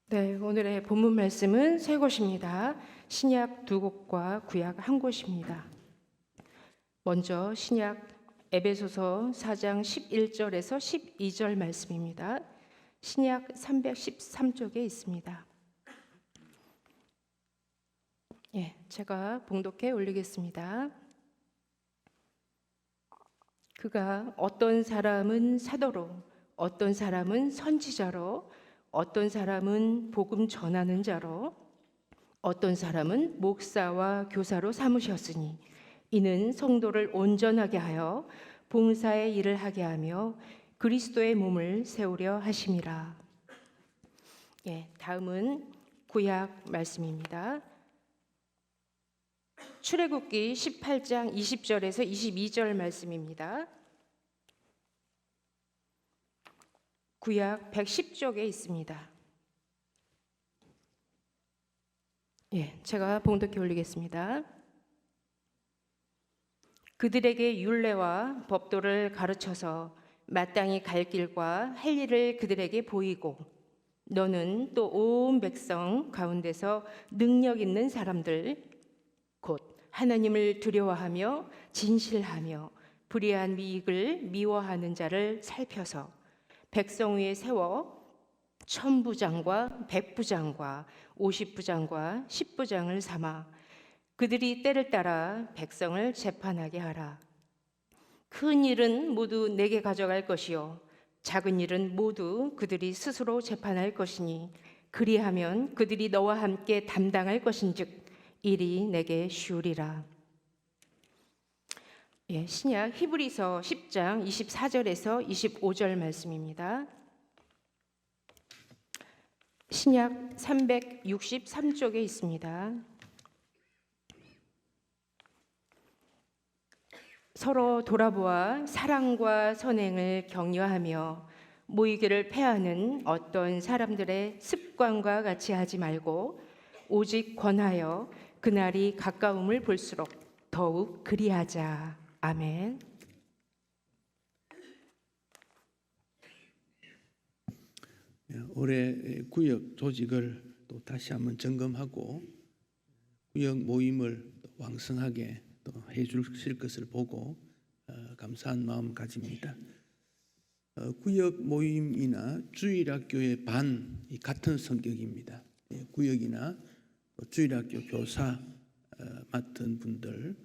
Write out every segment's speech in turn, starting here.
네, 오늘의 본문 말씀은 세 곳입니다. 신약 두 곳과 구약 한 곳입니다. 먼저 신약 에베소서 4장 11절에서 12절 말씀입니다. 신약 313쪽에 있습니다. 제가 봉독해 올리겠습니다. 그가 어떤 사람은 사도로, 어떤 사람은 선지자로, 어떤 사람은 복음 전하는 자로, 어떤 사람은 목사와 교사로 삼으셨으니 이는 성도를 온전하게 하여 봉사의 일을 하게 하며 그리스도의 몸을 세우려 하심이라. 다음은 구약 말씀입니다. 출애굽기 18장 20절에서 22절 말씀입니다. 구약 110쪽에 있습니다. 제가 봉독해 올리겠습니다. 그들에게 율례와 법도를 가르쳐서 마땅히 갈 길과 할 일을 그들에게 보이고 너는 또 온 백성 가운데서 능력 있는 사람들 곧 하나님을 두려워하며 진실하며 불의한 미익을 미워하는 자를 살펴서 백성 위에 세워 1000부장과 100부장과 50부장과 10부장을 삼아 그들이 때를 따라 백성을 재판하게 하라. 큰 일은 모두 내게 가져갈 것이요 작은 일은 모두 그들이 스스로 재판할 것이니 그리하면 그들이 너와 함께 담당할 것인즉 일이 내게 쉬우리라. 신약 히브리서 10장 24절에서 25절 말씀입니다. 신약 363쪽에 있습니다. 서로 돌아보아 사랑과 선행을 격려하며 모이기를 패하는 어떤 사람들의 습관과 같이 하지 말고 오직 권하여 그날이 가까움을 볼수록 더욱 그리하자. 아멘. 올해 구역 조직을 또 다시 한번 점검하고 구역 모임을 왕성하게 또 해주실 것을 보고 감사한 마음 가집니다. 구역 모임이나 주일학교의 반이 같은 성격입니다. 구역이나 주일학교 교사 맡은 분들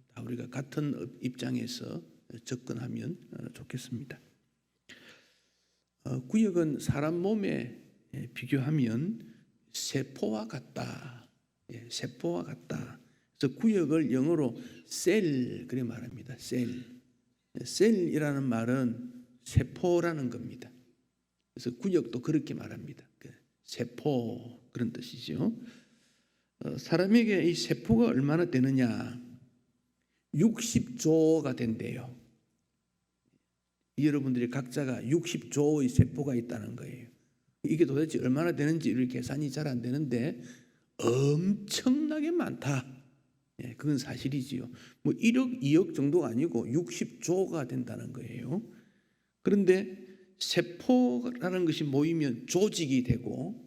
다 우리가 같은 입장에서 접근하면 좋겠습니다. 구역은 사람 몸에 비교하면 세포와 같다. 세포와 같다. 그래서 구역을 영어로 셀 그래 말합니다. 셀이라는 말은 세포라는 겁니다. 그래서 구역도 그렇게 말합니다. 세포 그런 뜻이죠. 사람에게 이 세포가 얼마나 되느냐? 60조가 된대요. 여러분들이 각자가 60조의 세포가 있다는 거예요. 이게 도대체 얼마나 되는지 이렇게 계산이 잘 안 되는데 엄청나게 많다. 그건 사실이지요. 뭐 1억, 2억 정도가 아니고 60조가 된다는 거예요. 그런데 세포라는 것이 모이면 조직이 되고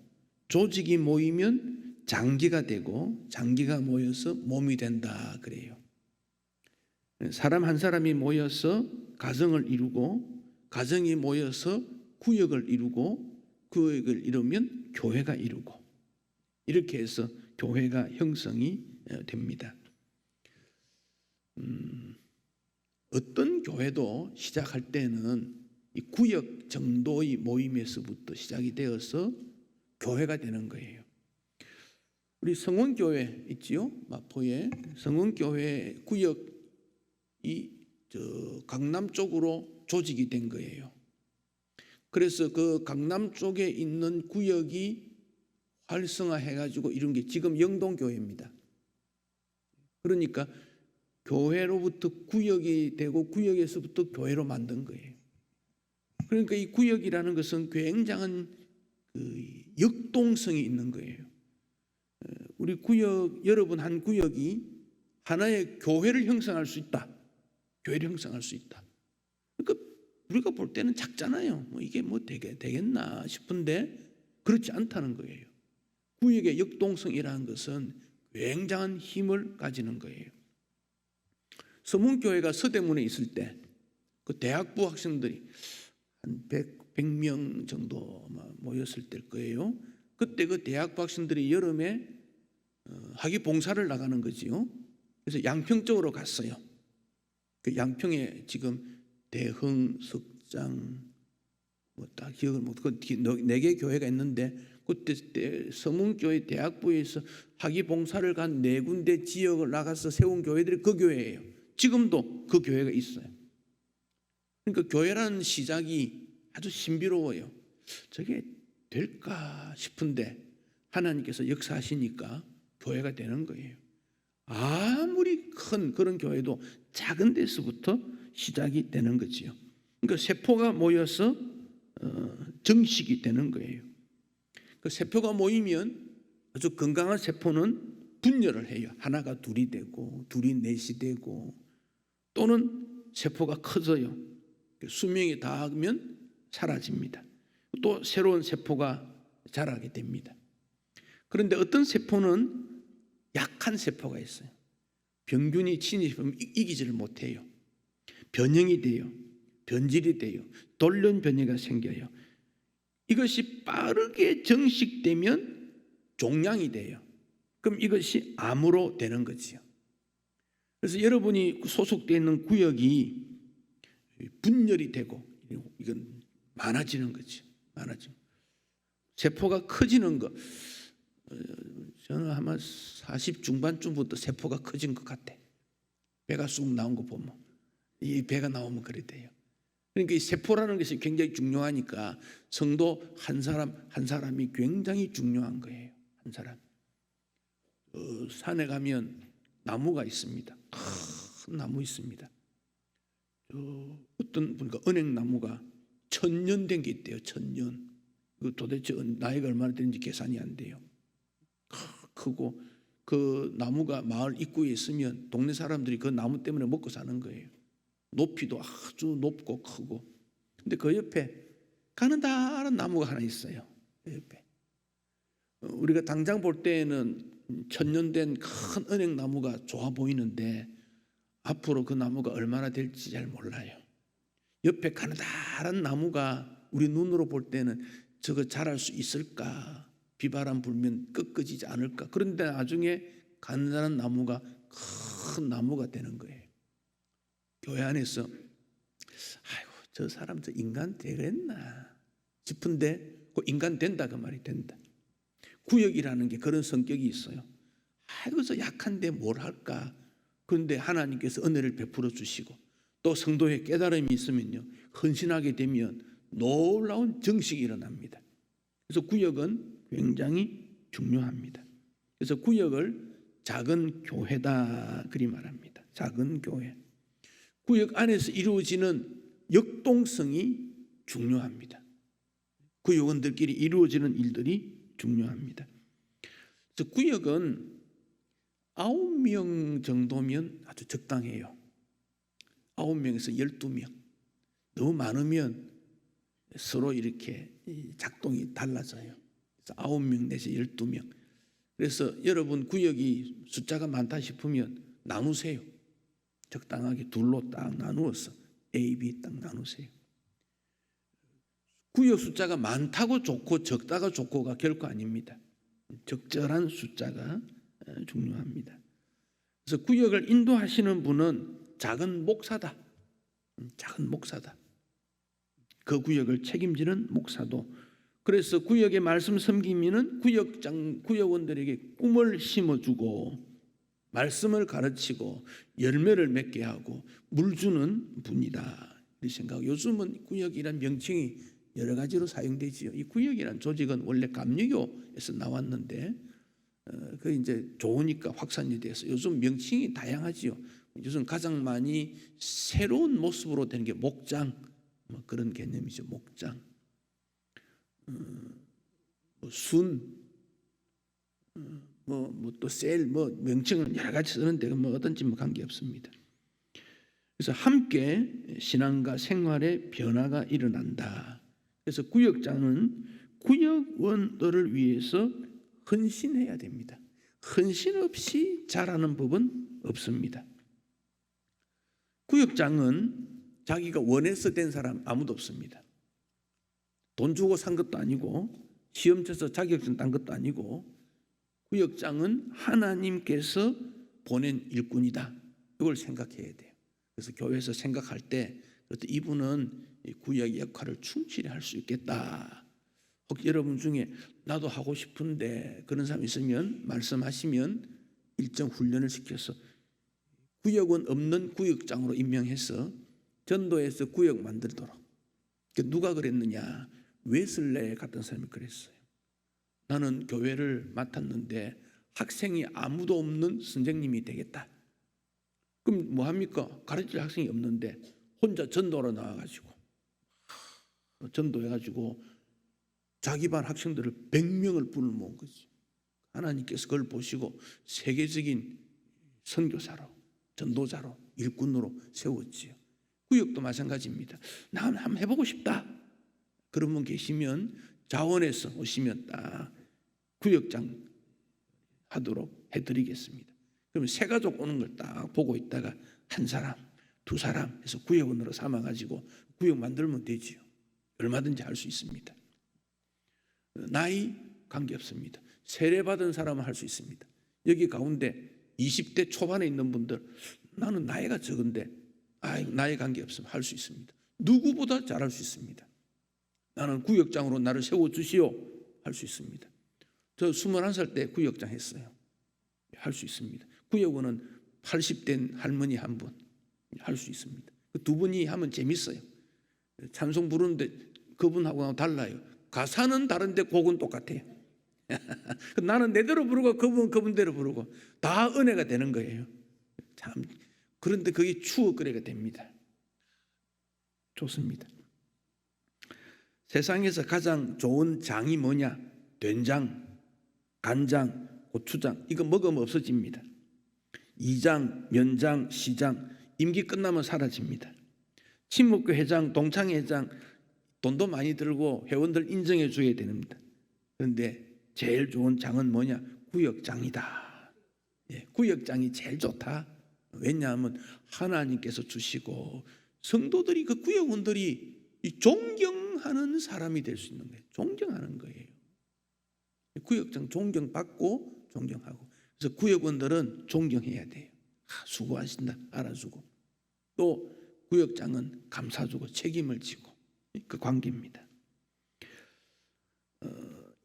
조직이 모이면 장기가 되고 장기가 모여서 몸이 된다 그래요. 사람 한 사람이 모여서 가정을 이루고 가정이 모여서 구역을 이루고 구역을 이루면 교회가 이루고 이렇게 해서 교회가 형성이 됩니다. 어떤 교회도 시작할 때는 이 구역 정도의 모임에서부터 시작이 되어서 교회가 되는 거예요. 우리 성원교회 있지요? 마포에 성원교회 구역이 강남 쪽으로 조직이 된 거예요. 그래서 그 강남 쪽에 있는 구역이 활성화해가지고 이런 게 지금 영동교회입니다. 그러니까 교회로부터 구역이 되고 구역에서부터 교회로 만든 거예요. 그러니까 이 구역이라는 것은 굉장한 역동성이 있는 거예요. 우리 구역, 여러분 한 구역이 하나의 교회를 형성할 수 있다. 교회를 형성할 수 있다. 그러니까 우리가 볼 때는 작잖아요. 뭐 이게 뭐 되겠나 싶은데 그렇지 않다는 거예요. 구역의 역동성이라는 것은 굉장한 힘을 가지는 거예요. 서문교회가 서대문에 있을 때 그 대학부 학생들이 한 100명 정도 모였을 때일 거예요. 그때 그 대학부 학생들이 여름에 학위 봉사를 나가는 거지요. 그래서 양평 쪽으로 갔어요. 그 양평에 지금 대흥, 석장, 딱 기억을 못. 그 4개 교회가 있는데 그때 서문교회 대학부에서 학위 봉사를 간 4군데 지역을 나가서 세운 교회들이 그 교회예요. 지금도 그 교회가 있어요. 그러니까 교회라는 시작이 아주 신비로워요. 저게 될까 싶은데 하나님께서 역사하시니까 교회가 되는 거예요. 아무리 큰 그런 교회도 작은 데서부터 시작이 되는 거지요. 그러니까 세포가 모여서 정식이 되는 거예요. 그 세포가 모이면 아주 건강한 세포는 분열을 해요. 하나가 둘이 되고 둘이 넷이 되고, 또는 세포가 커져요. 수명이 닿으면 사라집니다. 또 새로운 세포가 자라게 됩니다. 그런데 어떤 세포는 약한 세포가 있어요. 병균이 침입하면 이기지를 못해요. 변형이 돼요. 변질이 돼요. 돌연 변이가 생겨요. 이것이 빠르게 정식되면 종양이 돼요. 그럼 이것이 암으로 되는 거지요. 그래서 여러분이 소속되어 있는 구역이 분열이 되고 이건 많아지는 거죠. 많아지고 세포가 커지는 거, 저는 아마 40 중반쯤부터 세포가 커진 것 같아. 배가 쑥 나온 거 보면, 이 배가 나오면 그래 돼요. 그러니까 이 세포라는 것이 굉장히 중요하니까 성도 한 사람 한 사람이 굉장히 중요한 거예요. 한 사람. 산에 가면 나무가 있습니다. 큰 나무 있습니다. 어떤 보니까 은행나무가 1000년 된 게 있대요. 1000년. 그 도대체 나이가 얼마나 되는지 계산이 안 돼요. 크고 그 나무가 마을 입구에 있으면 동네 사람들이 그 나무 때문에 먹고 사는 거예요. 높이도 아주 높고 크고. 근데 그 옆에 가느다란 나무가 하나 있어요. 그 옆에. 우리가 당장 볼 때에는 1000년 된 큰 은행나무가 좋아 보이는데 앞으로 그 나무가 얼마나 될지 잘 몰라요. 옆에 가느다란 나무가 우리 눈으로 볼 때는 저거 자랄 수 있을까? 비바람 불면 꺾어지지 않을까? 그런데 나중에 가느다란 나무가 큰 나무가 되는 거예요. 교회 안에서 아이고 저 사람 저 인간 되겠나 싶은데 그 인간 된다 그 말이 된다. 구역이라는 게 그런 성격이 있어요. 아이고 저 약한데 뭘 할까? 그런데 하나님께서 은혜를 베풀어 주시고 또 성도의 깨달음이 있으면요, 헌신하게 되면 놀라운 정식이 일어납니다. 그래서 구역은 굉장히 중요합니다. 그래서 구역을 작은 교회다 그리 말합니다. 작은 교회. 구역 안에서 이루어지는 역동성이 중요합니다. 구역원들끼리 이루어지는 일들이 중요합니다. 그래서 구역은 9명 정도면 아주 적당해요. 9명에서 12명. 너무 많으면 서로 이렇게 작동이 달라져요. 그래서 9명 내지 12명. 그래서 여러분 구역이 숫자가 많다 싶으면 나누세요. 적당하게 둘로 딱 나누어서 A, B 딱 나누세요. 구역 숫자가 많다고 좋고 적다가 좋고가 결코 아닙니다. 적절한 숫자가 중요합니다. 그래서 구역을 인도하시는 분은 작은 목사다. 작은 목사다. 그 구역을 책임지는 목사도. 그래서 구역의 말씀 섬기면은 구역원들에게 꿈을 심어주고 말씀을 가르치고 열매를 맺게 하고 물 주는 분이다. 이 생각. 요즘은 구역이란 명칭이 여러 가지로 사용되지요. 이 구역이란 조직은 원래 감리교에서 나왔는데 그 이제 좋으니까 확산이 돼서 요즘 명칭이 다양하지요. 요즘 가장 많이 새로운 모습으로 되는 게 목장, 뭐 그런 개념이죠. 목장, 순, 또 셀, 명칭은 여러 가지 쓰는데 뭐 어떤지 관계 없습니다. 그래서 함께 신앙과 생활의 변화가 일어난다. 그래서 구역장은 구역원들을 위해서 헌신해야 됩니다. 헌신 없이 잘하는 법은 없습니다. 구역장은 자기가 원해서 된 사람 아무도 없습니다. 돈 주고 산 것도 아니고 시험 쳐서 자격증 딴 것도 아니고 구역장은 하나님께서 보낸 일꾼이다. 이걸 생각해야 돼요. 그래서 교회에서 생각할 때 이분은 구역의 역할을 충실히 할 수 있겠다. 혹 여러분 중에 나도 하고 싶은데 그런 사람 있으면 말씀하시면 일정 훈련을 시켜서 구역은 없는 구역장으로 임명해서 전도에서 구역 만들도록. 누가 그랬느냐? 웨슬레 같은 사람이 그랬어요. 나는 교회를 맡았는데 학생이 아무도 없는 선생님이 되겠다. 그럼 뭐 합니까? 가르칠 학생이 없는데 혼자 전도로 나와가지고 전도해가지고 자기 반 학생들을 100명을 불러 모은 거지. 하나님께서 그걸 보시고 세계적인 선교사로, 전도자로, 일꾼으로 세웠지요. 구역도 마찬가지입니다. 나 한번 해보고 싶다. 그런 분 계시면 자원에서 오시면 딱 구역장 하도록 해드리겠습니다. 그러면 세 가족 오는 걸 딱 보고 있다가 한 사람, 두 사람 해서 구역원으로 삼아가지고 구역 만들면 되지요. 얼마든지 할 수 있습니다. 나이 관계없습니다. 세례받은 사람은 할 수 있습니다. 여기 가운데 20대 초반에 있는 분들, 나는 나이가 적은데 나이 관계없으면 할 수 있습니다. 누구보다 잘할 수 있습니다. 나는 구역장으로 나를 세워주시오. 할 수 있습니다. 저 21살 때 구역장 했어요. 할 수 있습니다. 구역원은 80된 할머니 한 분 할 수 있습니다. 그 두 분이 하면 재밌어요. 찬송 부르는데 그분하고 달라요. 가사는 다른데 곡은 똑같아요. 나는 내대로 부르고 그분대로 부르고 다 은혜가 되는 거예요. 참 그런데 그게 추억거리가 됩니다. 좋습니다. 세상에서 가장 좋은 장이 뭐냐? 된장, 간장, 고추장. 이거 먹으면 없어집니다. 이장, 면장, 시장. 임기 끝나면 사라집니다. 친목교 회장, 동창 회장 돈도 많이 들고 회원들 인정해 줘야 됩니다. 그런데 제일 좋은 장은 뭐냐? 구역장이다. 구역장이 제일 좋다. 왜냐하면 하나님께서 주시고 성도들이 그 구역원들이 존경하는 사람이 될 수 있는 거예요. 존경하는 거예요. 구역장 존경받고 존경하고. 그래서 구역원들은 존경해야 돼요. 수고하신다 알아주고 또 구역장은 감사주고 책임을 지고 그 관계입니다.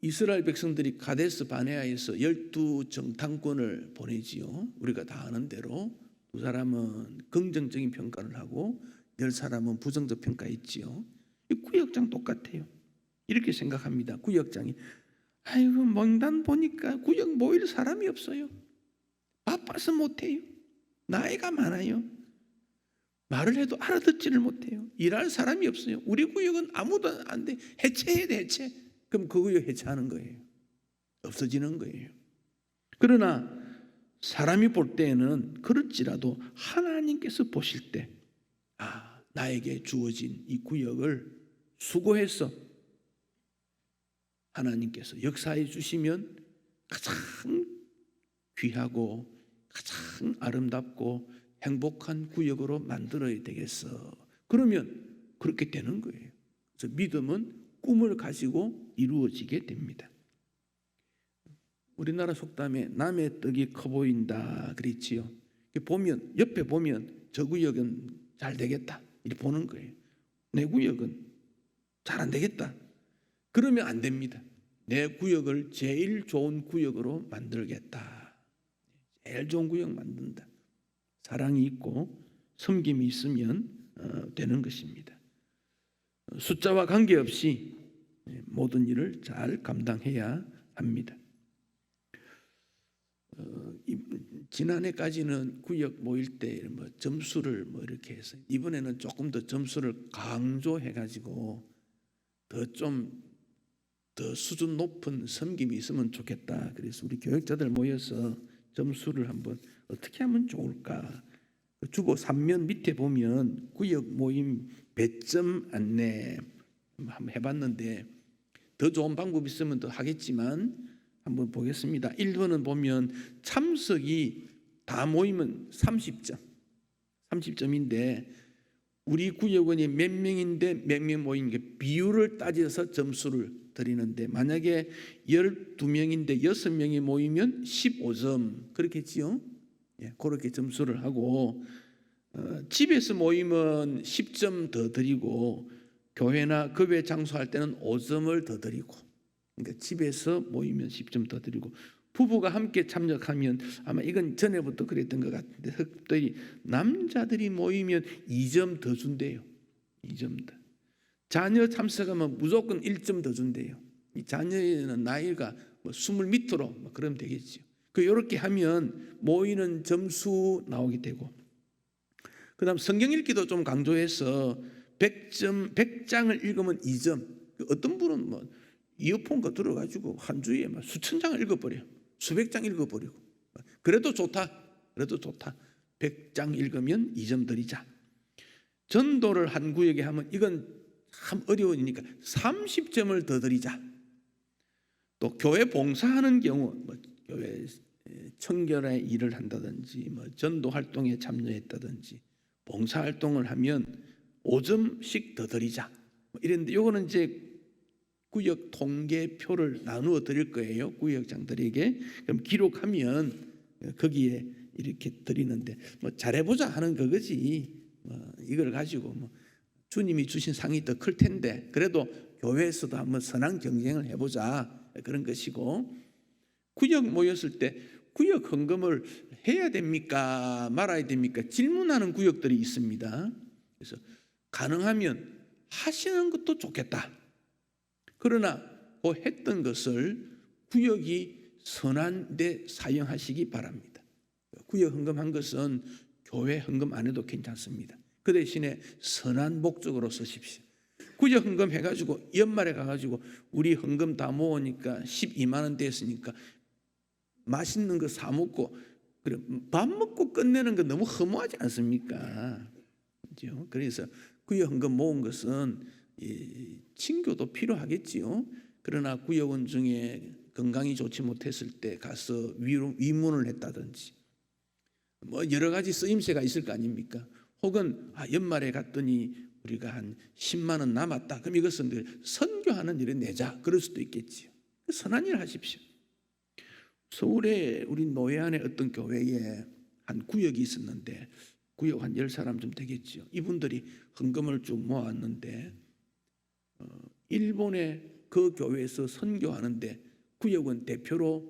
이스라엘 백성들이 가데스 바네아에서 12정탐꾼을 보내지요. 우리가 다 아는 대로 두 사람은 긍정적인 평가를 하고 10사람은 부정적 평가했지요. 이 구역장 똑같아요. 이렇게 생각합니다. 구역장이 아이고 명단 보니까 구역 모일 사람이 없어요. 바빠서 못해요. 나이가 많아요. 말을 해도 알아듣지를 못해요. 일할 사람이 없어요. 우리 구역은 아무도 안 돼. 해체해야 돼. 해체. 그럼 그 구역 해체하는 거예요. 없어지는 거예요. 그러나 사람이 볼 때에는 그럴지라도 하나님께서 보실 때 나에게 주어진 이 구역을 수고해서 하나님께서 역사해 주시면 가장 귀하고 가장 아름답고 행복한 구역으로 만들어야 되겠어. 그러면 그렇게 되는 거예요. 그래서 믿음은 꿈을 가지고 이루어지게 됩니다. 우리나라 속담에 남의 떡이 커 보인다 그랬지요. 보면 옆에 보면 저 구역은 잘 되겠다 이렇게 보는 거예요. 내 구역은 잘 안 되겠다. 그러면 안 됩니다. 내 구역을 제일 좋은 구역으로 만들겠다. 제일 좋은 구역 만든다. 사랑이 있고 섬김이 있으면 되는 것입니다. 숫자와 관계없이 모든 일을 잘 감당해야 합니다. 지난해까지는 구역 모일 때 점수를 이렇게 해서 이번에는 조금 더 점수를 강조해가지고 더 수준 높은 섬김이 있으면 좋겠다. 그래서 우리 교역자들 모여서 점수를 한번 어떻게 하면 좋을까? 주고 3면 밑에 보면 구역 모임 배점 안내 한번 해봤는데 더 좋은 방법이 있으면 더 하겠지만 한번 보겠습니다. 1번은 보면 참석이 다 모이면 30점인데 우리 구역원이 몇 명인데 몇 명 모인 게 비율을 따져서 점수를 드리는데 만약에 12명인데 6명이 모이면 15점 그렇겠지요. 예, 그렇게 점수를 하고 집에서 모이면 10점 더 드리고 교회나 급외 장소할 때는 5점을 더 드리고 그러니까 집에서 모이면 10점 더 드리고 부부가 함께 참여하면 아마 이건 전에부터 그랬던 것 같은데 특별히 남자들이 모이면 2점 더 준대요. 2점 더. 자녀 참석하면 무조건 1점 더 준대요. 이 자녀는 나이가 뭐 20 밑으로 뭐 그러면 되겠죠. 이렇게 하면 모이는 점수 나오게 되고 그다음 성경 읽기도 좀 강조해서 100장을 읽으면 2점. 어떤 분은 뭐 이어폰가 들어가지고 한 주에 막 수천 장을 읽어버려. 수백 장 읽어버리고. 그래도 좋다. 100장 읽으면 2점 드리자. 전도를 한 구역에 하면 이건 참 어려우니까 30점을 더 드리자. 또 교회 봉사하는 경우 뭐 교회 청결의 일을 한다든지 뭐 전도 활동에 참여했다든지 봉사 활동을 하면 5점씩 더 드리자. 이랬는데 요거는 이제 구역 통계표를 나누어 드릴 거예요. 구역장들에게. 그럼 기록하면 거기에 이렇게 드리는데 뭐 잘해보자 하는 그거지. 이걸 가지고 뭐 주님이 주신 상이 더 클 텐데 그래도 교회에서도 한번 선한 경쟁을 해보자 그런 것이고 구역 모였을 때 구역 헌금을 해야 됩니까? 말아야 됩니까? 질문하는 구역들이 있습니다. 그래서 가능하면 하시는 것도 좋겠다. 그러나 그 했던 것을 구역이 선한 데 사용하시기 바랍니다. 구역 헌금한 것은 교회 헌금 안 해도 괜찮습니다. 그 대신에 선한 목적으로 쓰십시오. 구역 헌금 해가지고 연말에 가가지고 우리 헌금 다 모으니까 12만 원 됐으니까 맛있는 거 사 먹고 그래 밥 먹고 끝내는 거 너무 허무하지 않습니까? 그렇죠? 그래서 구역 헌금 모은 것은 친교도 필요하겠지요. 그러나 구역원 중에 건강이 좋지 못했을 때 가서 위문을 했다든지 뭐 여러 가지 쓰임새가 있을 거 아닙니까? 혹은 연말에 갔더니 우리가 한 10만 원 남았다. 그럼 이것은 선교하는 일에 내자. 그럴 수도 있겠지요. 선한 일 하십시오. 서울에 우리 노예안에 어떤 교회에 한 구역이 있었는데 구역 한 10사람쯤 되겠지요. 이분들이 헌금을 쭉 모았는데 일본의 그 교회에서 선교하는데 구역원 대표로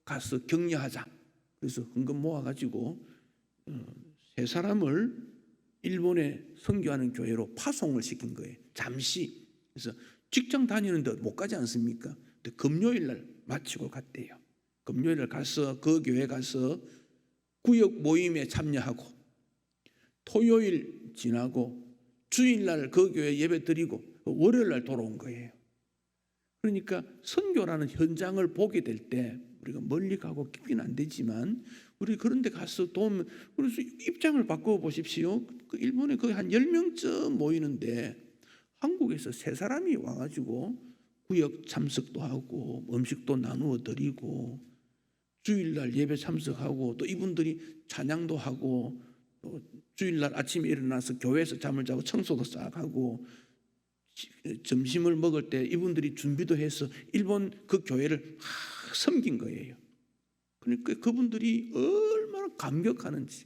가서 격려하자. 그래서 헌금 모아가지고 3사람을 일본에 선교하는 교회로 파송을 시킨 거예요. 잠시. 그래서 직장 다니는데 못 가지 않습니까? 근데 금요일 날 마치고 갔대요. 금요일 날 가서 그 교회 가서 구역 모임에 참여하고 토요일 지나고 주일날 그 교회 예배 드리고 월요일 날 돌아온 거예요. 그러니까 선교라는 현장을 보게 될 때 우리가 멀리 가고 깊이는 안 되지만 우리 그런 데 가서 도움 그래서 입장을 바꿔 보십시오. 그 일본에 거의 한 10명쯤 모이는데 한국에서 3사람이 와가지고 구역 참석도 하고 음식도 나누어 드리고 주일날 예배 참석하고 또 이분들이 찬양도 하고 또 주일날 아침에 일어나서 교회에서 잠을 자고 청소도 싹 하고 점심을 먹을 때 이분들이 준비도 해서 일본 그 교회를 섬긴 거예요. 그러니까 그분들이 얼마나 감격하는지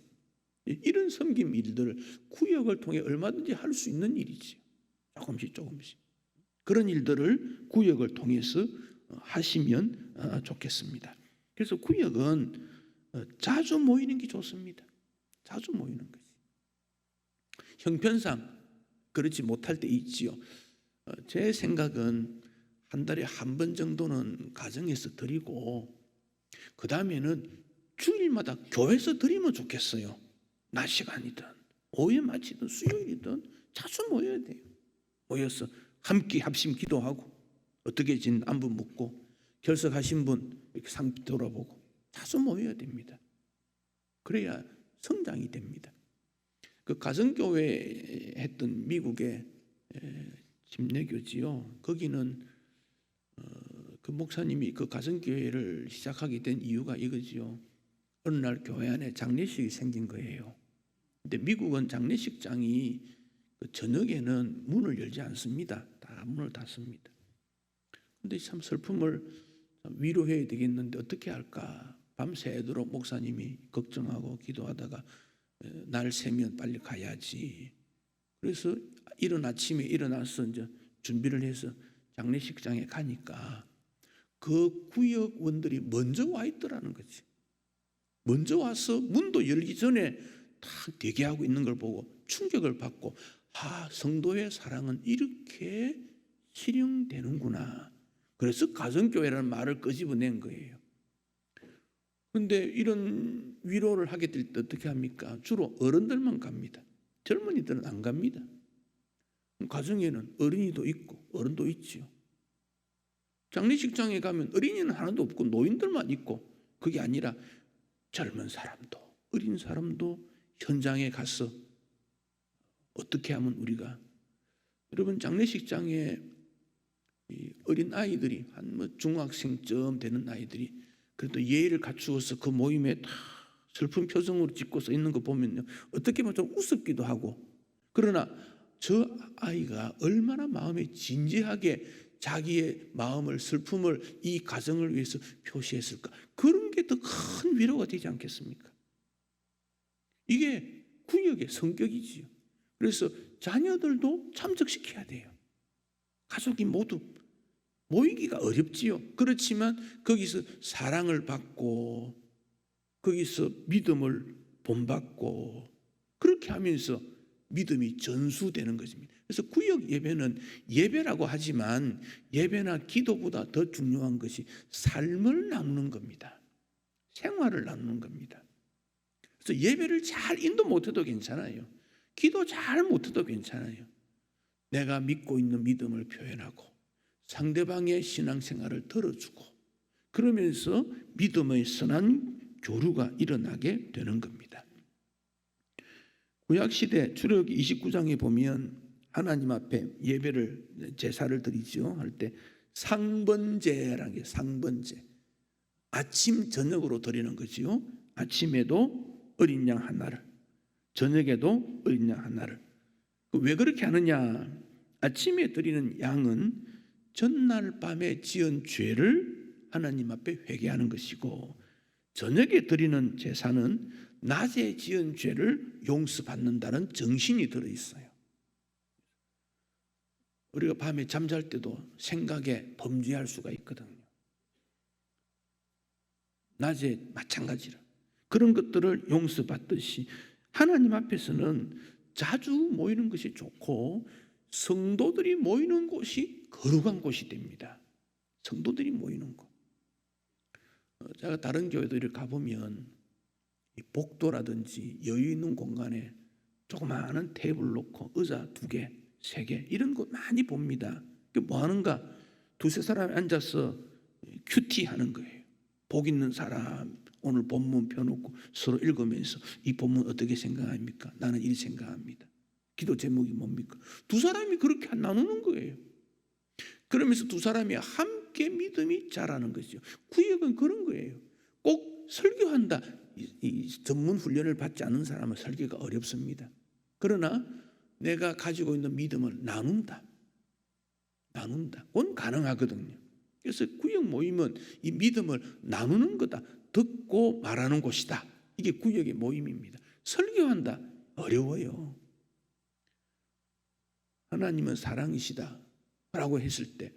이런 섬김 일들을 구역을 통해 얼마든지 할 수 있는 일이지. 조금씩 그런 일들을 구역을 통해서 하시면 좋겠습니다. 그래서 구역은 자주 모이는 게 좋습니다. 자주 모이는 거지. 형편상 그렇지 못할 때 있지요. 제 생각은 한 달에 한 번 정도는 가정에서 드리고 그 다음에는 주일마다 교회에서 드리면 좋겠어요. 낮 시간이든 오후에 마치든 수요일이든 자주 모여야 돼요. 모여서 함께 합심 기도하고 어떻게 진 안부 묻고 결석하신 분 이렇게 상 돌아보고 자주 모여야 됩니다. 그래야 성장이 됩니다. 그 가정교회 했던 미국의 침례교지요. 거기는 그 목사님이 그 가정교회를 시작하게 된 이유가 이거지요. 어느 날 교회 안에 장례식이 생긴 거예요. 근데 미국은 장례식장이 그 저녁에는 문을 열지 않습니다. 다 문을 닫습니다. 근데 참 슬픔을 위로해야 되겠는데 어떻게 할까? 밤새도록 목사님이 걱정하고 기도하다가 날 새면 빨리 가야지. 그래서 이른 아침에 일어나서 이제 준비를 해서 장례식장에 가니까 그 구역원들이 먼저 와 있더라는 거지. 먼저 와서 문도 열기 전에 다 대기하고 있는 걸 보고 충격을 받고, 성도의 사랑은 이렇게 실현되는구나. 그래서 가정교회라는 말을 끄집어낸 거예요. 그런데 이런 위로를 하게 될 때 어떻게 합니까? 주로 어른들만 갑니다. 젊은이들은 안 갑니다. 가정에는 어린이도 있고 어른도 있지요. 장례식장에 가면 어린이는 하나도 없고 노인들만 있고, 그게 아니라 젊은 사람도 어린 사람도 현장에 가서 어떻게 하면 우리가, 여러분 장례식장에 어린 아이들이 한 중학생쯤 되는 아이들이 그래도 예의를 갖추어서 그 모임에 다 슬픈 표정으로 짓고 서 있는 거 보면요, 어떻게 보면 좀 우습기도 하고, 그러나 저 아이가 얼마나 마음에 진지하게 자기의 마음을, 슬픔을 이 가정을 위해서 표시했을까? 그런 게 더 큰 위로가 되지 않겠습니까? 이게 구역의 성격이지요. 그래서 자녀들도 참석시켜야 돼요. 가족이 모두 모이기가 어렵지요. 그렇지만 거기서 사랑을 받고 거기서 믿음을 본받고 그렇게 하면서 믿음이 전수되는 것입니다. 그래서 구역 예배는 예배라고 하지만 예배나 기도보다 더 중요한 것이 삶을 나누는 겁니다. 생활을 나누는 겁니다. 그래서 예배를 잘 인도 못해도 괜찮아요. 기도 잘 못해도 괜찮아요. 내가 믿고 있는 믿음을 표현하고 상대방의 신앙생활을 들어주고 그러면서 믿음의 선한 교류가 일어나게 되는 겁니다. 구약시대 출애굽기 29장에 보면 하나님 앞에 예배를, 제사를 드리죠. 할 때 상번제라는 게, 상번제, 아침 저녁으로 드리는 거지요. 아침에도 어린 양 하나를, 저녁에도 어린 양 하나를. 왜 그렇게 하느냐? 아침에 드리는 양은 전날 밤에 지은 죄를 하나님 앞에 회개하는 것이고, 저녁에 드리는 제사는 낮에 지은 죄를 용서받는다는 정신이 들어있어요. 우리가 밤에 잠잘 때도 생각에 범죄할 수가 있거든요. 낮에 마찬가지로 그런 것들을 용서받듯이 하나님 앞에서는 자주 모이는 것이 좋고 성도들이 모이는 곳이 거룩한 곳이 됩니다. 성도들이 모이는 곳. 제가 다른 교회도 이렇게 가보면 복도라든지 여유 있는 공간에 조그마한 테이블 놓고 의자 2개, 3개 이런 거 많이 봅니다. 뭐 하는가? 2-3 사람이 앉아서 큐티 하는 거예요. 복 있는 사람 오늘 본문 펴놓고 서로 읽으면서 이 본문 어떻게 생각합니까? 나는 이렇게 생각합니다. 기도 제목이 뭡니까? 2 사람이 그렇게 나누는 거예요. 그러면서 2 사람이 함께 믿음이 자라는 것이죠. 구역은 그런 거예요. 꼭 설교한다, 이 전문 훈련을 받지 않은 사람은 설교가 어렵습니다. 그러나 내가 가지고 있는 믿음을 나눈다. 그건 가능하거든요. 그래서 구역 모임은 이 믿음을 나누는 거다. 듣고 말하는 곳이다. 이게 구역의 모임입니다. 설교한다. 어려워요. 하나님은 사랑이시다 라고 했을 때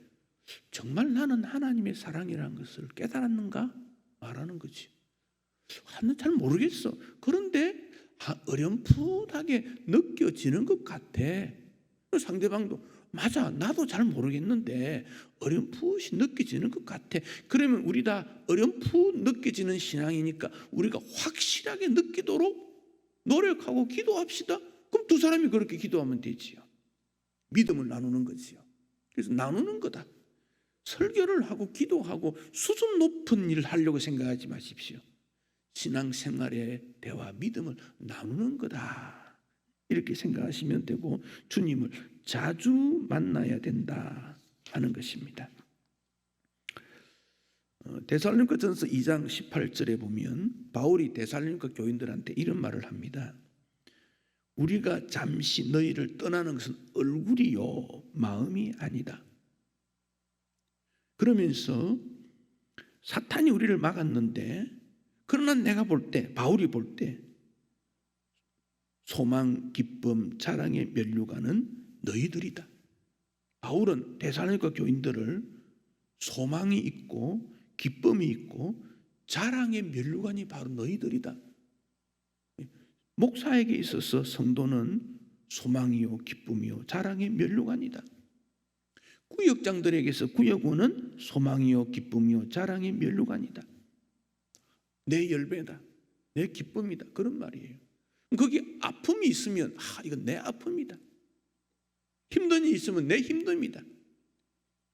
정말 나는 하나님의 사랑이라는 것을 깨달았는가? 말하는 거지. 나는 잘 모르겠어. 그런데 어렴풋하게 느껴지는 것 같아. 상대방도 맞아, 나도 잘 모르겠는데 어렴풋이 느껴지는 것 같아. 그러면 우리 다 어렴풋 느껴지는 신앙이니까 우리가 확실하게 느끼도록 노력하고 기도합시다. 그럼 2 사람이 그렇게 기도하면 되지요. 믿음을 나누는 거지요. 그래서 나누는 거다. 설교를 하고 기도하고 수준 높은 일을 하려고 생각하지 마십시오. 신앙생활의 대화, 믿음을 나누는 거다. 이렇게 생각하시면 되고 주님을 자주 만나야 된다 하는 것입니다. 데살로니가전서 2장 18절에 보면 바울이 데살로니가 교인들한테 이런 말을 합니다. 우리가 잠시 너희를 떠나는 것은 얼굴이요 마음이 아니다. 그러면서 사탄이 우리를 막았는데, 그러나 내가 볼 때, 바울이 볼 때 소망, 기쁨, 자랑의 면류관은 너희들이다. 바울은 데살로니가 교인들을 소망이 있고 기쁨이 있고 자랑의 면류관이 바로 너희들이다. 목사에게 있어서 성도는 소망이요 기쁨이요 자랑의 면류관이다. 구역장들에게서 구역원은 소망이요 기쁨이요 자랑의 면류관이다. 내 열매다, 내 기쁨이다, 그런 말이에요. 거기 아픔이 있으면 이건 내 아픔이다. 힘든 일이 있으면 내 힘듦이다.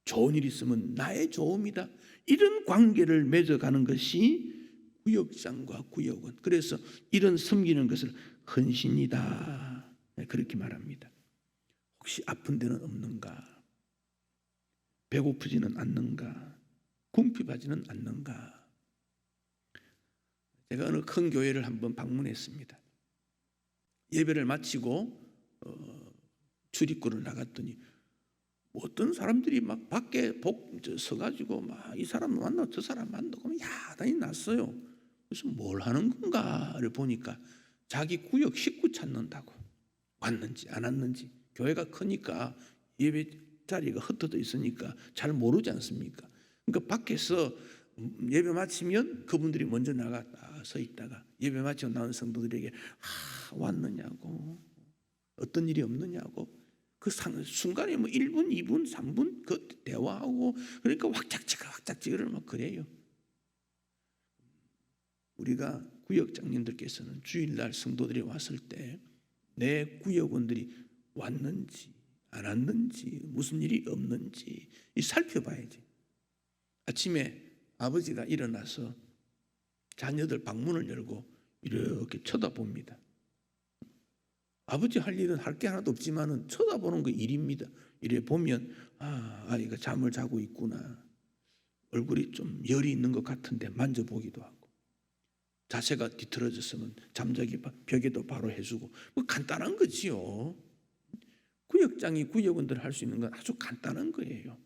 좋은 일이 있으면 나의 좋음이다. 이런 관계를 맺어가는 것이 구역장과 구역원. 그래서 이런 섬기는 것을 헌신이다, 그렇게 말합니다. 혹시 아픈 데는 없는가? 배고프지는 않는가? 궁핍하지는 않는가? 제가 어느 큰 교회를 한번 방문했습니다. 예배를 마치고 출입구를 나갔더니 어떤 사람들이 막 밖에 서가지고 막 이 사람 만나 저 사람 만나고 야단이 났어요. 그래서 뭘 하는 건가를 보니까 자기 구역 식구 찾는다고, 왔는지 안 왔는지. 교회가 크니까 예배 자리가 흩어져 있으니까 잘 모르지 않습니까? 그러니까 밖에서 예배 마치면 그분들이 먼저 나가 서 있다가 예배 마치고 나온 성도들에게 왔느냐고, 어떤 일이 없느냐고, 그 순간에 1분, 2분, 3분 그 대화하고, 그러니까 확짝지근을 막 그래요. 우리가 구역장님들께서는 주일날 성도들이 왔을 때 내 구역원들이 왔는지 안 왔는지, 무슨 일이 없는지 살펴봐야지. 아침에 아버지가 일어나서 자녀들 방문을 열고 이렇게 쳐다봅니다. 아버지 할 일은 할 게 하나도 없지만은 쳐다보는 거 일입니다. 이래 보면 아이가 잠을 자고 있구나, 얼굴이 좀 열이 있는 것 같은데 만져보기도 하고, 자세가 뒤틀어졌으면 잠자기 벽에도 바로 해주고, 뭐 간단한 거지요. 구역장이 구역원들 할 수 있는 건 아주 간단한 거예요.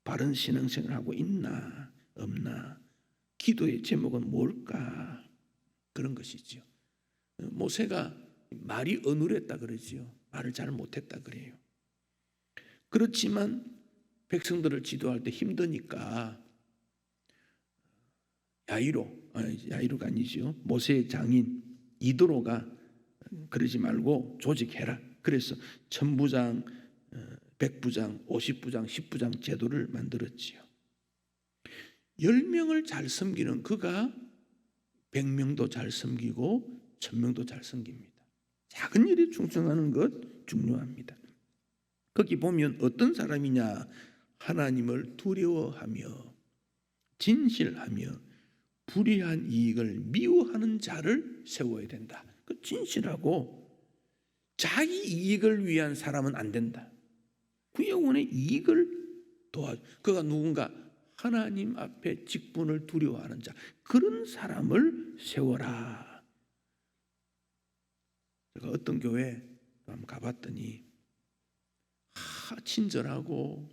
바른 신앙생활 하고 있나 없나, 기도의 제목은 뭘까, 그런 것이지요. 모세가 말이 어눌했다 그러지요. 말을 잘 못했다 그래요. 그렇지만 백성들을 지도할 때 힘드니까 야이로가 아니죠. 모세의 장인 이도로가 그러지 말고 조직해라. 그래서 1000부장, 100부장, 50부장, 10부장 제도를 만들었지요. 10명을 잘 섬기는 그가 100명도 잘 섬기고 1000명도 잘 섬깁니다. 작은 일에 충성하는 것 중요합니다. 거기 보면 어떤 사람이냐, 하나님을 두려워하며 진실하며 불의한 이익을 미워하는 자를 세워야 된다. 그 진실하고 자기 이익을 위한 사람은 안 된다. 구역원의 이익을 도와줘. 그가 누군가 하나님 앞에 직분을 두려워하는 자, 그런 사람을 세워라. 제가 어떤 교회 한번 가봤더니 친절하고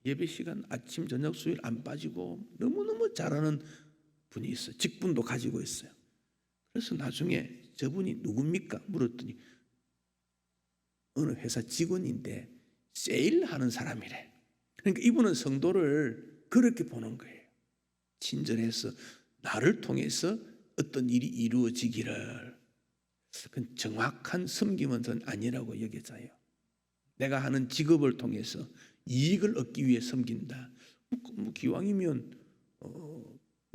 예배 시간 아침 저녁 수요일 안 빠지고 너무너무 잘하는 분이 있어요. 직분도 가지고 있어요. 그래서 나중에 저분이 누굽니까 물었더니 어느 회사 직원인데 세일하는 사람이래. 그러니까 이분은 성도를 그렇게 보는 거예요. 친절해서 나를 통해서 어떤 일이 이루어지기를. 그건 정확한 섬김은 전 아니라고 여겨져요. 내가 하는 직업을 통해서 이익을 얻기 위해 섬긴다. 기왕이면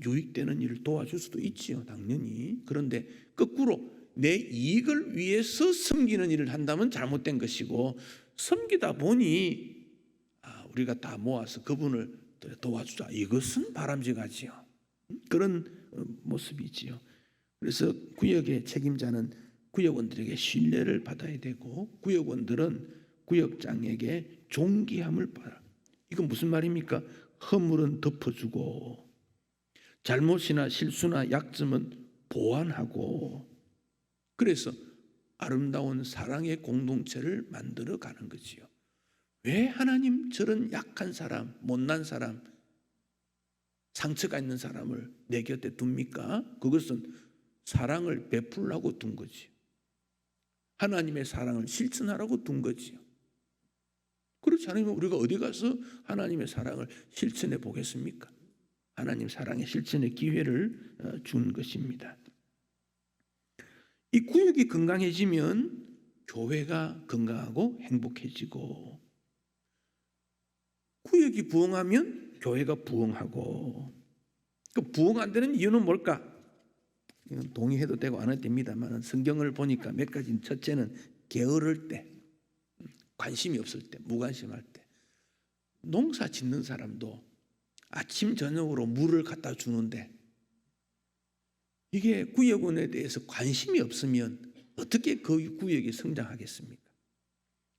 유익되는 일을 도와줄 수도 있지요, 당연히. 그런데 거꾸로 내 이익을 위해서 섬기는 일을 한다면 잘못된 것이고, 섬기다 보니 우리가 다 모아서 그분을 도와주자, 이것은 바람직하지요. 그런 모습이지요. 그래서 구역의 책임자는 구역원들에게 신뢰를 받아야 되고, 구역원들은 구역장에게 존귀함을 받아. 이건 무슨 말입니까? 허물은 덮어주고 잘못이나 실수나 약점은 보완하고, 그래서 아름다운 사랑의 공동체를 만들어 가는 거지요. 왜 하나님 저런 약한 사람, 못난 사람, 상처가 있는 사람을 내 곁에 둡니까? 그것은 사랑을 베풀라고 둔 거지요. 하나님의 사랑을 실천하라고 둔 거지요. 그렇지 않으면 우리가 어디 가서 하나님의 사랑을 실천해 보겠습니까? 하나님 사랑의 실천의 기회를 준 것입니다. 이 구역이 건강해지면 교회가 건강하고 행복해지고, 구역이 부흥하면 교회가 부흥하고, 그 부흥 안 되는 이유는 뭘까? 이건 동의해도 되고 안 해도 됩니다만, 성경을 보니까 몇 가지. 첫째는 게으를 때, 관심이 없을 때, 무관심할 때. 농사 짓는 사람도 아침 저녁으로 물을 갖다 주는데 이게 구역원에 대해서 관심이 없으면 어떻게 그 구역이 성장하겠습니까?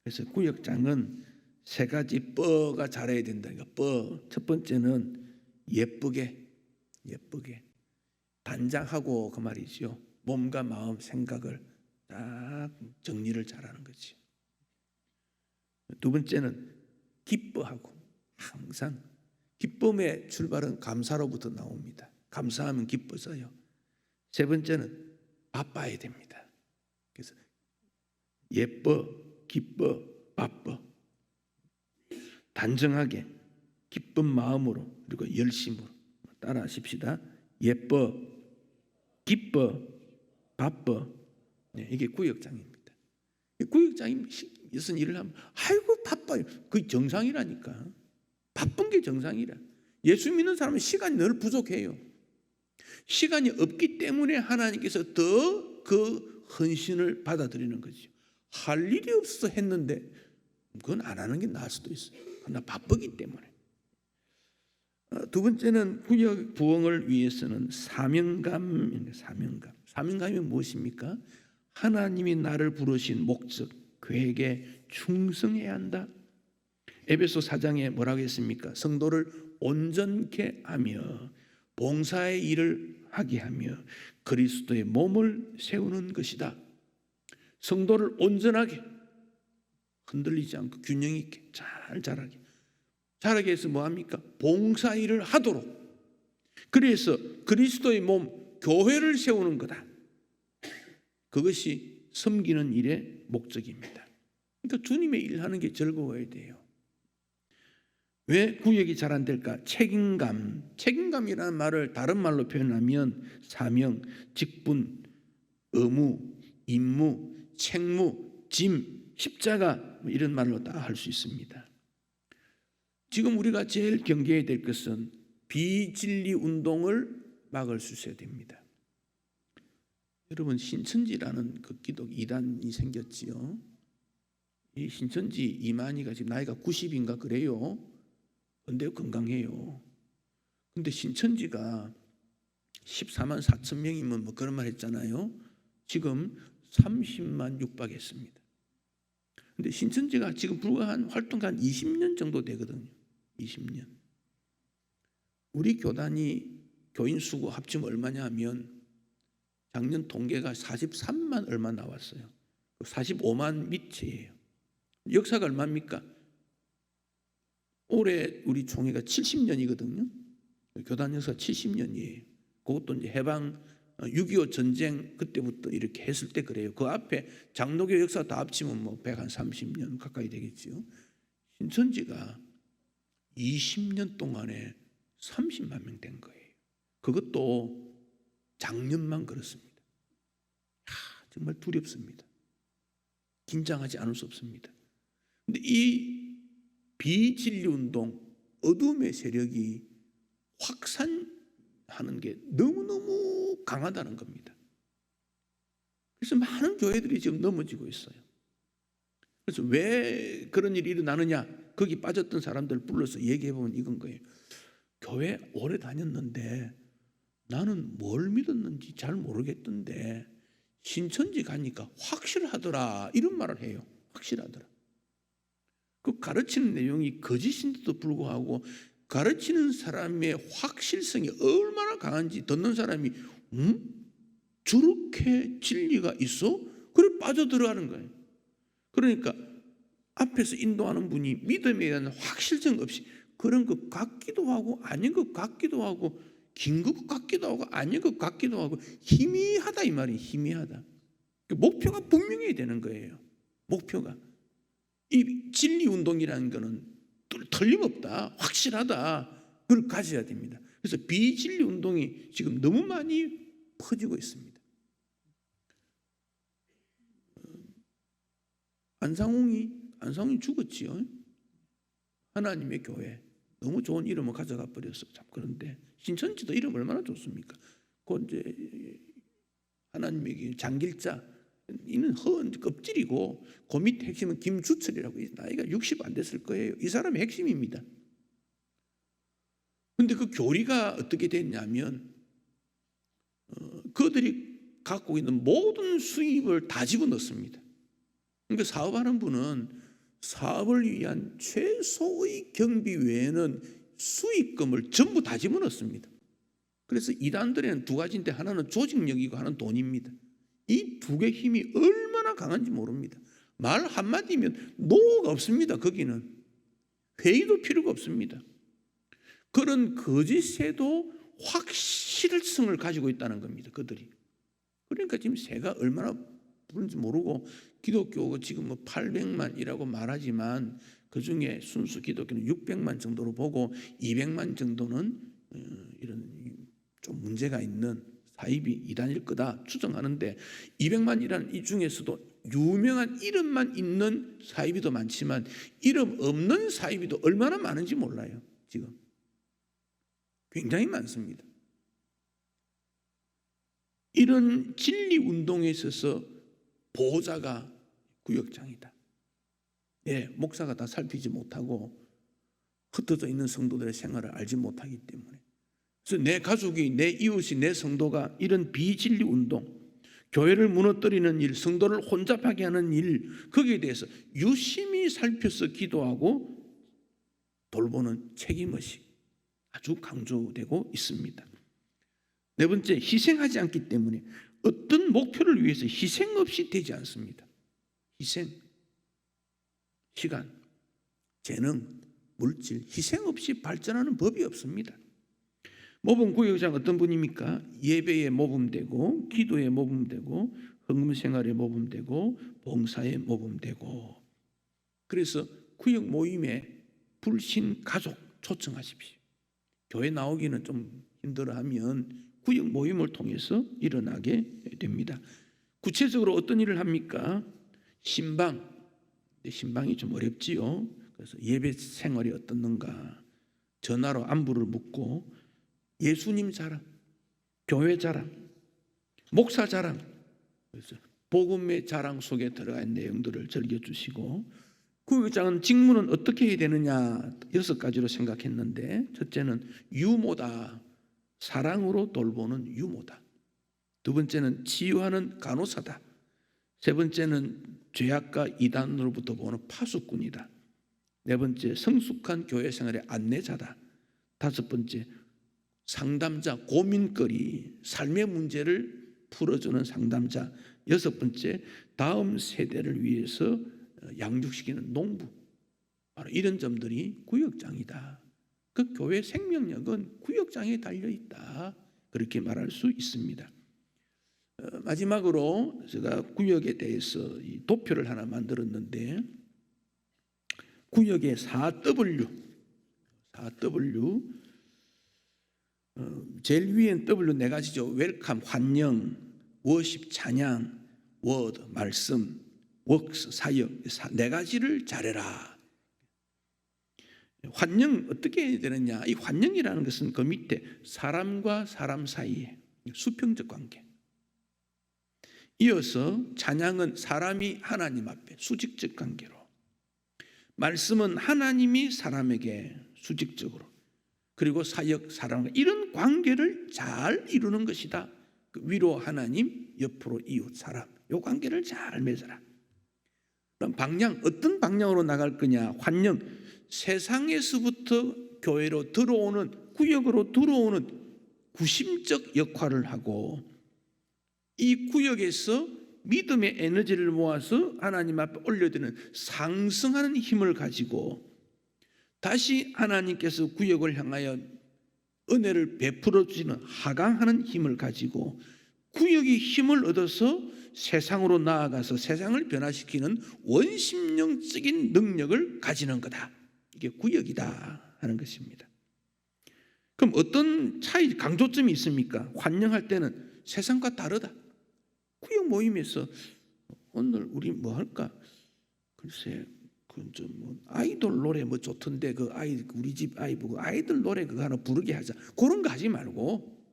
그래서 구역장은 세 가지 뻐가 잘해야 된다니까. 뻐. 첫 번째는 예쁘게 단장하고, 그 말이죠. 몸과 마음, 생각을 딱 정리를 잘하는 거지. 두 번째는 기뻐하고, 항상 기쁨의 출발은 감사로부터 나옵니다. 감사하면 기뻐져요. 세 번째는 바빠야 됩니다. 그래서 예뻐, 기뻐, 바빠. 단정하게, 기쁜 마음으로, 그리고 열심으로. 따라 하십시다. 예뻐, 기뻐, 바빠. 네, 이게 구역장입니다. 구역장이 무슨 일을 하면 아이고 바빠요. 그게 정상이라니까. 바쁜 게 정상이라. 예수 믿는 사람은 시간이 늘 부족해요. 시간이 없기 때문에 하나님께서 더 그 헌신을 받아들이는 거죠. 할 일이 없어서 했는데 그건 안 하는 게 나을 수도 있어요. 그러나 바쁘기 때문에. 두 번째는 구역 부흥을 위해서는 사명감입니다. 사명감이 무엇입니까? 하나님이 나를 부르신 목적, 계획에 충성해야 한다. 에베소 4장에 뭐라고 했습니까? 성도를 온전케 하며 봉사의 일을 하게 하며 그리스도의 몸을 세우는 것이다. 성도를 온전하게, 흔들리지 않고 균형 있게 잘 자라게 해서 뭐합니까? 봉사 일을 하도록. 그래서 그리스도의 몸 교회를 세우는 거다. 그것이 섬기는 일의 목적입니다. 그러니까 주님의 일을 하는 게 즐거워야 돼요. 왜 구역이 잘 안 될까? 책임감이라는 말을 다른 말로 표현하면 사명, 직분, 의무, 임무, 책무, 짐, 십자가, 뭐 이런 말로 다 할 수 있습니다. 지금 우리가 제일 경계해야 될 것은 비진리 운동을 막을 수 있어야 됩니다. 여러분, 신천지라는 그 기독 이단이 생겼지요. 이 신천지 이만희가 지금 나이가 90인가 그래요. 근데 건강해요. 근데 신천지가 14만 4천 명이면 뭐 그런 말 했잖아요. 지금 30만 육박했습니다. 근데 신천지가 지금 불과 한 활동가 한 20년 정도 되거든요. 20년. 우리 교단이 교인 수고 합치면 얼마냐 하면 작년 통계가 43만 얼마 나왔어요. 45만 밑이에요. 역사가 얼마입니까? 올해 우리 총회가 70년이거든요. 교단 역사가 70년이에요. 그것도 이제 해방 6.25 전쟁 그때부터 이렇게 했을 때 그래요. 그 앞에 장로교 역사 다 합치면 뭐 130년 가까이 되겠죠. 신천지가 20년 동안에 30만 명 된 거예요. 그것도 작년만 그렇습니다. 정말 두렵습니다. 긴장하지 않을 수 없습니다. 근데 이 비진리 운동, 어둠의 세력이 확산하는 게 너무너무 강하다는 겁니다. 그래서 많은 교회들이 지금 넘어지고 있어요. 그래서 왜 그런 일이 일어나느냐? 거기 빠졌던 사람들을 불러서 얘기해보면 이건 거예요. 교회 오래 다녔는데 나는 뭘 믿었는지 잘 모르겠던데 신천지 가니까 확실하더라, 이런 말을 해요. 확실하더라. 그 가르치는 내용이 거짓인데도 불구하고 가르치는 사람의 확실성이 얼마나 강한지 듣는 사람이 저렇게 진리가 있어? 그래 빠져들어가는 거예요. 그러니까 앞에서 인도하는 분이 믿음에 대한 확실성 없이 그런 것 같기도 하고 아닌 것 같기도 하고 긴 것 같기도 하고 아닌 것 같기도 하고 희미하다 이 말이 희미하다. 목표가 분명해야 되는 거예요. 목표가 이 진리 운동이라는 거는 틀림없다, 확실하다, 그걸 가져야 됩니다. 그래서 비진리 운동이 지금 너무 많이 퍼지고 있습니다. 안상홍이 죽었지요. 하나님의 교회 너무 좋은 이름을 가져가 버렸어. 참 그런데 신천지도 이름 얼마나 좋습니까? 그 이제 하나님의 장길자 이는 허은 껍질이고 그 밑에 핵심은 김주철이라고 나이가 60 안 됐을 거예요. 이 사람이 핵심입니다. 그런데 그 교리가 어떻게 됐냐면 그들이 갖고 있는 모든 수입을 다 집어넣습니다. 그러니까 사업하는 분은 사업을 위한 최소의 경비 외에는 수익금을 전부 다 집어넣습니다. 그래서 이단들에는 두 가지인데 하나는 조직력이고 하나는 돈입니다. 이 두 개의 힘이 얼마나 강한지 모릅니다. 말 한마디면 노가 없습니다. 거기는 회의도 필요가 없습니다. 그런 거짓에도 확실성을 가지고 있다는 겁니다. 그들이. 그러니까 지금 새가 얼마나 부른지 모르고 기독교가 지금 800만이라고 말하지만 그중에 순수 기독교는 600만 정도로 보고 200만 정도는 이런 좀 문제가 있는 사입이 이단일 거다 추정하는데 200만이라는 이 중에서도 유명한 이름만 있는 사입이도 많지만 이름 없는 사입이도 얼마나 많은지 몰라요. 지금 굉장히 많습니다. 이런 진리 운동에 있어서 보호자가 구역장이다. 목사가 다 살피지 못하고 흩어져 있는 성도들의 생활을 알지 못하기 때문에 그래서 내 가족이, 내 이웃이, 내 성도가 이런 비진리 운동, 교회를 무너뜨리는 일, 성도를 혼잡하게 하는 일, 거기에 대해서 유심히 살펴서 기도하고 돌보는 책임의식 아주 강조되고 있습니다. 네 번째, 희생하지 않기 때문에 어떤 목표를 위해서 희생 없이 되지 않습니다. 희생, 시간, 재능, 물질, 희생 없이 발전하는 법이 없습니다. 모범 구역장 어떤 분입니까? 예배에 모범되고 기도에 모범되고 헌금 생활에 모범되고 봉사에 모범되고 그래서 구역 모임에 불신 가족 초청하십시오. 교회 나오기는 좀 힘들어하면 구역 모임을 통해서 일어나게 됩니다. 구체적으로 어떤 일을 합니까? 신방이 좀 어렵지요. 그래서 예배 생활이 어떻는가 전화로 안부를 묻고 예수님 자랑, 교회 자랑, 목사 자랑, 그래서 복음의 자랑 속에 들어간 내용들을 즐겨주시고 구역장은 직무는 어떻게 해야 되느냐 6가지로 생각했는데 첫째는 유모다. 사랑으로 돌보는 유모다. 두 번째는 치유하는 간호사다. 세 번째는 죄악과 이단으로부터 보는 파수꾼이다. 네 번째 성숙한 교회 생활의 안내자다. 다섯 번째 상담자, 고민거리, 삶의 문제를 풀어주는 상담자. 여섯 번째 다음 세대를 위해서 양육시키는 농부. 바로 이런 점들이 구역장이다. 그 교회 생명력은 구역장에 달려있다. 그렇게 말할 수 있습니다. 마지막으로 제가 구역에 대해서 도표를 하나 만들었는데 구역의 4W 제일 위엔 W 네 가지죠. 웰컴, 환영, 워십, 찬양, 워드, 말씀, 웍스, 사역 네 가지를 잘해라. 환영 어떻게 해야 되느냐? 이 환영이라는 것은 그 밑에 사람과 사람 사이에 수평적 관계. 이어서 찬양은 사람이 하나님 앞에 수직적 관계로, 말씀은 하나님이 사람에게 수직적으로, 그리고 사역, 사람과 이런 관계를 잘 이루는 것이다. 위로 하나님, 옆으로 이웃, 사람. 이 관계를 잘 맺어라. 그럼 방향, 어떤 방향으로 나갈 거냐? 환영, 세상에서부터 교회로 들어오는, 구역으로 들어오는 구심적 역할을 하고, 이 구역에서 믿음의 에너지를 모아서 하나님 앞에 올려드리는 상승하는 힘을 가지고 다시 하나님께서 구역을 향하여 은혜를 베풀어 주시는 하강하는 힘을 가지고 구역이 힘을 얻어서 세상으로 나아가서 세상을 변화시키는 원심령적인 능력을 가지는 거다. 이게 구역이다 하는 것입니다. 그럼 어떤 차이, 강조점이 있습니까? 환영할 때는 세상과 다르다. 구역 모임에서 오늘 우리 뭐 할까? 글쎄, 뭐 아이돌 노래 뭐 좋던데 그 아이, 우리 집 아이 보고 아이들 노래 그거 하나 부르게 하자. 그런 거 하지 말고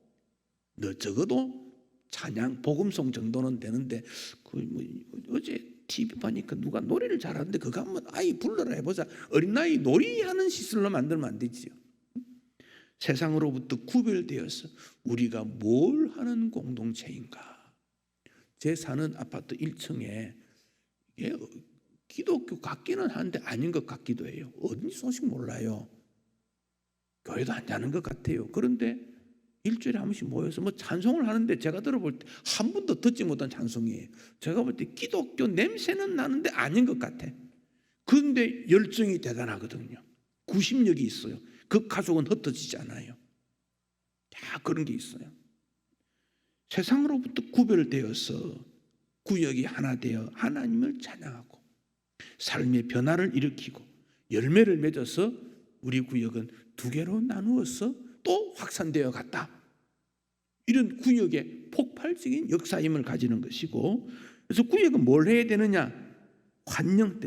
너 적어도 찬양 복음송 정도는 되는데 그 뭐 어제 TV 보니까 누가 노래를 잘하는데 그거 한번 아이 불러라 해보자. 어린아이 놀이하는 시설로 만들면 안 되지요. 세상으로부터 구별되어서 우리가 뭘 하는 공동체인가. 제 사는 아파트 1층에 기독교 같기는 한데 아닌 것 같기도 해요. 어딘지 소식 몰라요. 교회도 안 가는 것 같아요. 그런데 일주일에 한 번씩 모여서 뭐 찬송을 하는데 제가 들어볼 때 한 번도 듣지 못한 찬송이에요. 제가 볼 때 기독교 냄새는 나는데 아닌 것 같아. 그런데 열정이 대단하거든요. 구심력이 있어요. 그 가족은 흩어지지 않아요. 다 그런 게 있어요. 세상으로부터 구별되어서 구역이 하나 되어 하나님을 찬양하고 삶의 변화를 일으키고 열매를 맺어서 우리 구역은 두 개로 나누어서 또 확산되어 갔다. 이런 구역의 폭발적인 역사임을 가지는 것이고, 그래서 구역은 뭘 해야 되느냐? 환영,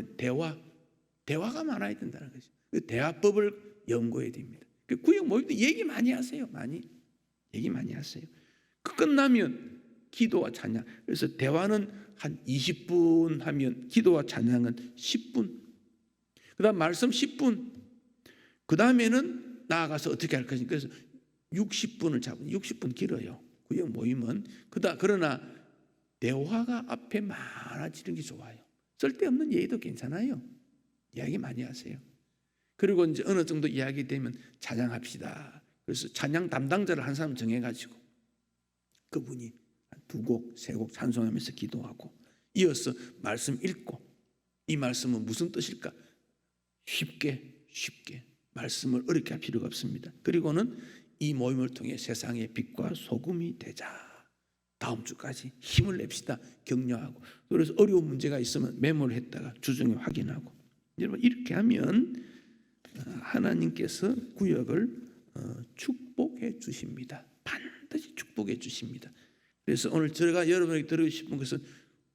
대화가 많아야 된다는 것이죠. 그 대화법을 연구해야 됩니다. 그 구역 모임 때 얘기 많이 하세요. 얘기 많이 하세요. 그 끝나면 기도와 찬양. 그래서 대화는 한 20분 하면 기도와 찬양은 10분. 그다음 말씀 10분. 그 다음에는 나아가서 어떻게 할 것인가. 그래서 60분을 잡은 60분 길어요. 구역 모임은. 그러나 대화가 앞에 많아지는 게 좋아요. 쓸데없는 얘기도 괜찮아요. 이야기 많이 하세요. 그리고 이제 어느 정도 이야기 되면 찬양합시다. 그래서 찬양 담당자를 한 사람 정해가지고 그분이 두 곡, 세 곡 찬송하면서 기도하고 이어서 말씀 읽고 이 말씀은 무슨 뜻일까? 쉽게 말씀을 어렵게 할 필요가 없습니다. 그리고는 이 모임을 통해 세상의 빛과 소금이 되자. 다음 주까지 힘을 냅시다. 격려하고. 그래서 어려운 문제가 있으면 메모를 했다가 주중에 확인하고. 여러분 이렇게 하면 하나님께서 구역을 축복해 주십니다. 반드시 축복해 주십니다. 그래서 오늘 제가 여러분에게 드리고 싶은 것은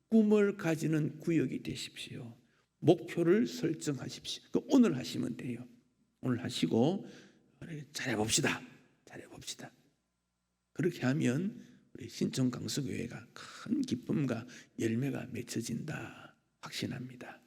꿈을 가지는 구역이 되십시오. 목표를 설정하십시오. 오늘 하시면 돼요. 오늘 하시고 잘해봅시다. 그렇게 하면 우리 신촌 강서교회가 큰 기쁨과 열매가 맺혀진다 확신합니다.